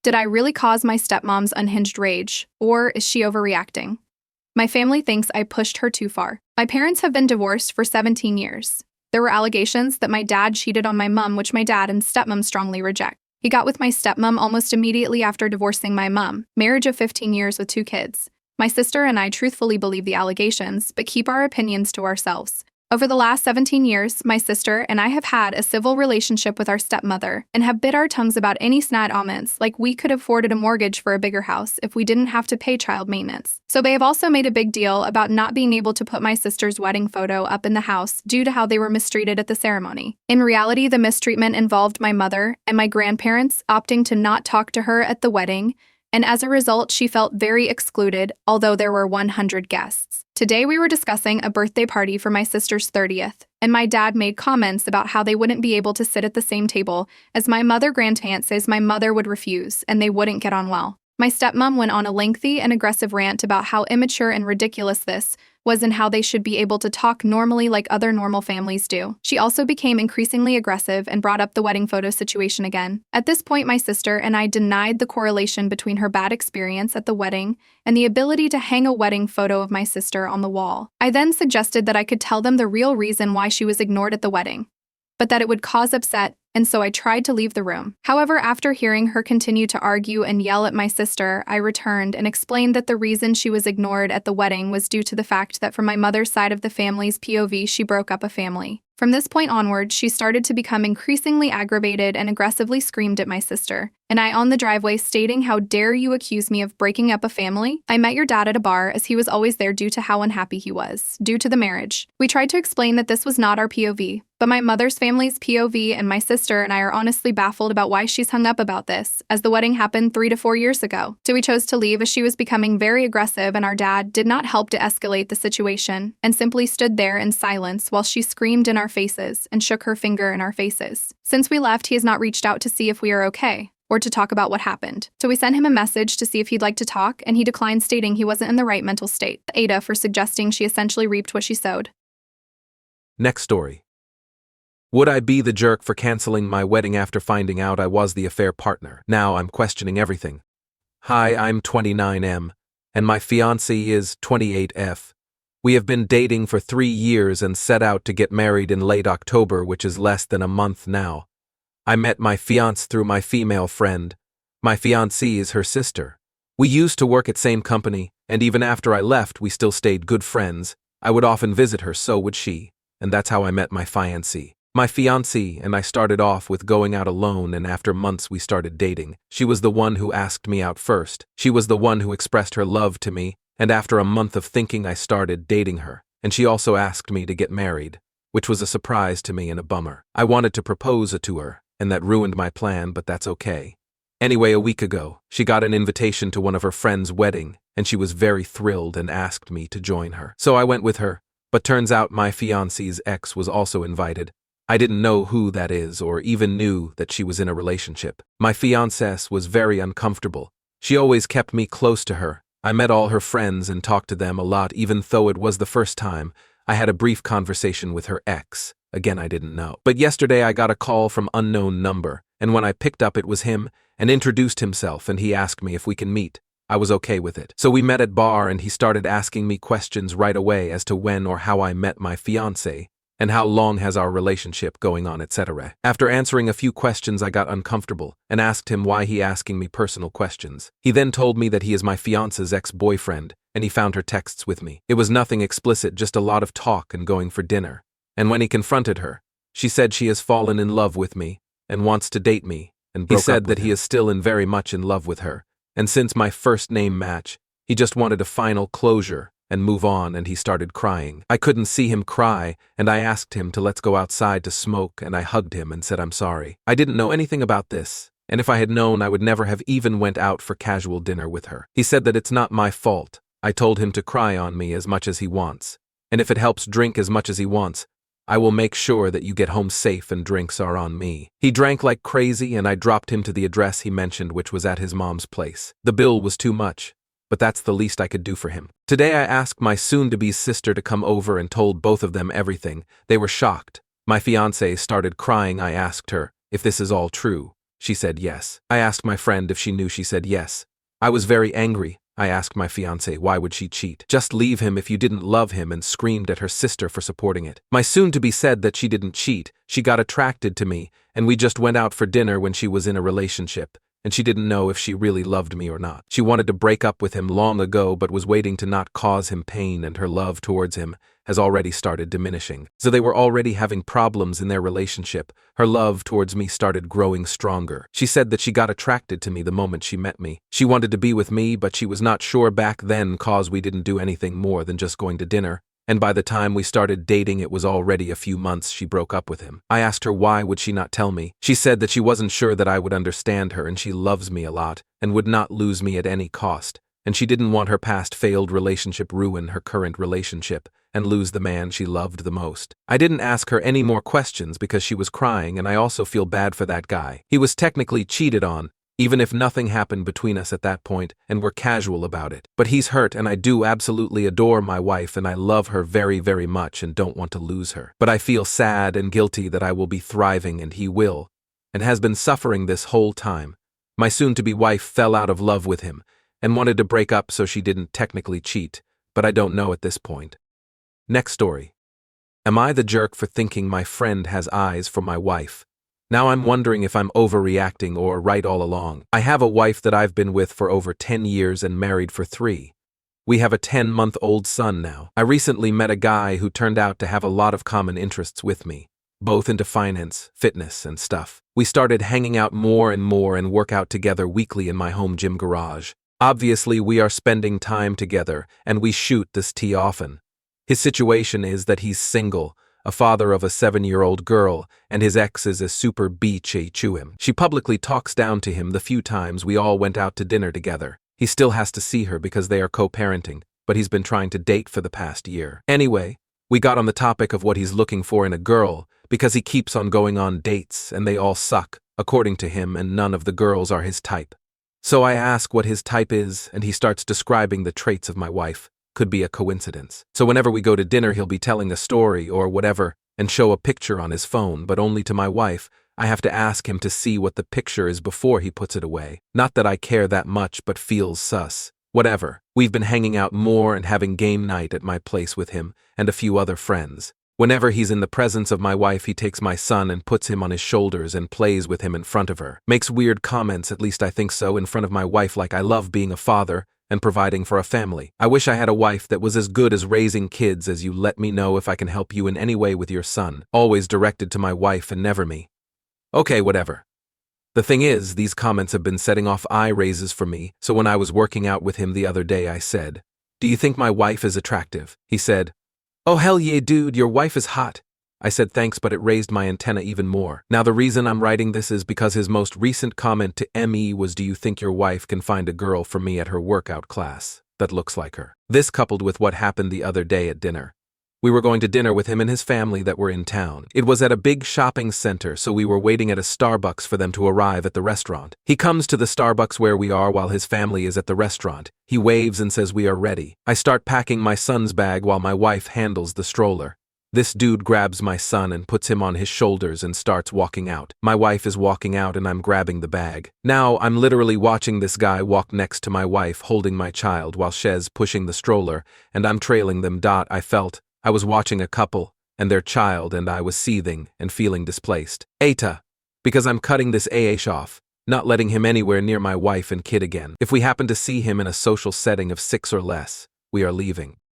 Did I really cause my stepmom's unhinged rage, or is she overreacting? My family thinks I pushed her too far. My parents have been divorced for 17 years. There were allegations that my dad cheated on my mom, which my dad and stepmom strongly reject. He got with my stepmom almost immediately after divorcing my mom, marriage of 15 years with 2 kids. My sister and I truthfully believe the allegations, but keep our opinions to ourselves. Over the last 17 years, my sister and I have had a civil relationship with our stepmother and have bit our tongues about any snide comments, like we could have afforded a mortgage for a bigger house if we didn't have to pay child maintenance. So they have also made a big deal about not being able to put my sister's wedding photo up in the house due to how they were mistreated at the ceremony. In reality, the mistreatment involved my mother and my grandparents opting to not talk to her at the wedding, and as a result, she felt very excluded, although there were 100 guests. Today we were discussing a birthday party for my sister's 30th, and my dad made comments about how they wouldn't be able to sit at the same table, as my grandaunt says my mother would refuse and they wouldn't get on well. My stepmom went on a lengthy and aggressive rant about how immature and ridiculous this was and how they should be able to talk normally like other normal families do. She also became increasingly aggressive and brought up the wedding photo situation again. At this point, my sister and I denied the correlation between her bad experience at the wedding and the ability to hang a wedding photo of my sister on the wall. I then suggested that I could tell them the real reason why she was ignored at the wedding, but that it would cause upset, and so I tried to leave the room. However, after hearing her continue to argue and yell at my sister, I returned and explained that the reason she was ignored at the wedding was due to the fact that from my mother's side of the family's POV, she broke up a family. From this point onward, she started to become increasingly aggravated and aggressively screamed at my sister, and I on the driveway stating, "How dare you accuse me of breaking up a family? I met your dad at a bar as he was always there due to how unhappy he was, due to the marriage." We tried to explain that this was not our POV, but my mother's family's POV, and my sister and I are honestly baffled about why she's hung up about this, as the wedding happened 3 to 4 years ago. So we chose to leave as she was becoming very aggressive, and our dad did not help to escalate the situation and simply stood there in silence while she screamed in our faces and shook her finger in our faces. Since we left, he has not reached out to see if we are okay or to talk about what happened. So we sent him a message to see if he'd like to talk, and he declined, stating he wasn't in the right mental state. Ada for suggesting she essentially reaped what she sowed. Next story. Would I be the jerk for canceling my wedding after finding out I was the affair partner? Now I'm questioning everything. Hi, I'm 29M, and my fiancé is 28F. We have been dating for 3 years and set out to get married in late October, which is less than a month now. I met my fiancé through my female friend. My fiancée is her sister. We used to work at same company, and even after I left, we still stayed good friends. I would often visit her, so would she, and that's how I met my fiancée. My fiancée and I started off with going out alone, and after months we started dating. She was the one who asked me out first. She was the one who expressed her love to me, and after a month of thinking I started dating her, and she also asked me to get married, which was a surprise to me and a bummer. I wanted to propose to her, and that ruined my plan, but that's okay. Anyway, a week ago, she got an invitation to one of her friends' wedding, and she was very thrilled and asked me to join her. So I went with her, but turns out my fiancé's ex was also invited. I didn't know who that is or even knew that she was in a relationship. My fiancée was very uncomfortable. She always kept me close to her. I met all her friends and talked to them a lot, even though it was the first time. I had a brief conversation with her ex. Again, I didn't know. But yesterday I got a call from unknown number, and when I picked up it was him and introduced himself, and he asked me if we can meet. I was okay with it. So we met at bar, and he started asking me questions right away as to when or how I met my fiancée, and how long has our relationship going on, etc. After answering a few questions, I got uncomfortable and asked him why he asking me personal questions. He then told me that he is my fiancé's ex-boyfriend, and he found her texts with me. It was nothing explicit, just a lot of talk and going for dinner. And when he confronted her, she said she has fallen in love with me and wants to date me, and he said that he is still very much in love with her. And since my first name match, he just wanted a final closure and move on, and he started crying. I couldn't see him cry, and I asked him to let's go outside to smoke, and I hugged him and said I'm sorry. I didn't know anything about this, and if I had known, I would never have even went out for casual dinner with her. He said that it's not my fault. I told him to cry on me as much as he wants, and if it helps drink as much as he wants, I will make sure that you get home safe and drinks are on me. He drank like crazy, and I dropped him to the address he mentioned, which was at his mom's place. The bill was too much, but that's the least I could do for him. Today I asked my soon-to-be sister to come over and told both of them everything. They were shocked. My fiancée started crying. I asked her if this is all true, She said yes. I asked my friend if she knew. She said yes. I was very angry. I asked my fiancé why would she cheat. Just leave him if you didn't love him, and screamed at her sister for supporting it. My soon-to-be said that she didn't cheat. She got attracted to me, and we just went out for dinner when she was in a relationship, and she didn't know if she really loved me or not. She wanted to break up with him long ago but was waiting to not cause him pain, and her love towards him has already started diminishing. So they were already having problems in their relationship. Her love towards me started growing stronger. She said that she got attracted to me the moment she met me. She wanted to be with me, but she was not sure back then cause we didn't do anything more than just going to dinner. And by the time we started dating, it was already a few months she broke up with him. I asked her why would she not tell me. She said that she wasn't sure that I would understand her, and she loves me a lot and would not lose me at any cost. And she didn't want her past failed relationship ruin her current relationship and lose the man she loved the most. I didn't ask her any more questions because she was crying, and I also feel bad for that guy. He was technically cheated on, even if nothing happened between us at that point and we're casual about it. But he's hurt, and I do absolutely adore my wife, and I love her very, very much and don't want to lose her. But I feel sad and guilty that I will be thriving and he will, and has been suffering this whole time. My soon-to-be wife fell out of love with him and wanted to break up, so she didn't technically cheat, but I don't know at this point. Next story. Am I the jerk for thinking my friend has eyes for my wife? Now I'm wondering if I'm overreacting or right all along. I have a wife that I've been with for over 10 years and married for 3. We have a 10-month-old son now. I recently met a guy who turned out to have a lot of common interests with me, both into finance, fitness, and stuff. We started hanging out more and work out together weekly in my home gym garage. Obviously, we are spending time together, and we shoot this tea often. His situation is that he's single, a father of a 7-year-old girl, and his ex is a super bitch to him. She publicly talks down to him the few times we all went out to dinner together. He still has to see her because they are co-parenting, but he's been trying to date for the past year. Anyway, we got on the topic of what he's looking for in a girl because he keeps on going on dates and they all suck, according to him, and none of the girls are his type. So I ask what his type is, and he starts describing the traits of my wife. Could be a coincidence. So whenever we go to dinner, he'll be telling a story or whatever and show a picture on his phone, but only to my wife. I have to ask him to see what the picture is before he puts it away. Not that I care that much, but feels sus. Whatever. We've been hanging out more and having game night at my place with him and a few other friends. Whenever he's in the presence of my wife, he takes my son and puts him on his shoulders and plays with him in front of her. Makes weird comments, at least I think so, in front of my wife, like I love being a father and providing for a family. I wish I had a wife that was as good as raising kids as you. Let me know if I can help you in any way with your son. Always directed to my wife and never me. Okay, whatever. The thing is, these comments have been setting off eye raises for me, so when I was working out with him the other day, I said, "Do you think my wife is attractive?" He said, "Oh hell yeah dude, your wife is hot." I said thanks, but it raised my antenna even more. Now the reason I'm writing this is because his most recent comment to me was, "Do you think your wife can find a girl for me at her workout class that looks like her?" This coupled with what happened the other day at dinner. We were going to dinner with him and his family that were in town. It was at a big shopping center, so we were waiting at a Starbucks for them to arrive at the restaurant. He comes to the Starbucks where we are while his family is at the restaurant. He waves and says we are ready. I start packing my son's bag while my wife handles the stroller. This dude grabs my son and puts him on his shoulders and starts walking out. My wife is walking out and I'm grabbing the bag. Now I'm literally watching this guy walk next to my wife holding my child while she's pushing the stroller, and I'm trailing them. I felt I was watching a couple and their child, and I was seething and feeling displaced. Because I'm cutting this off, not letting him anywhere near my wife and kid again. If we happen to see him in a social setting of 6 or less, we are leaving.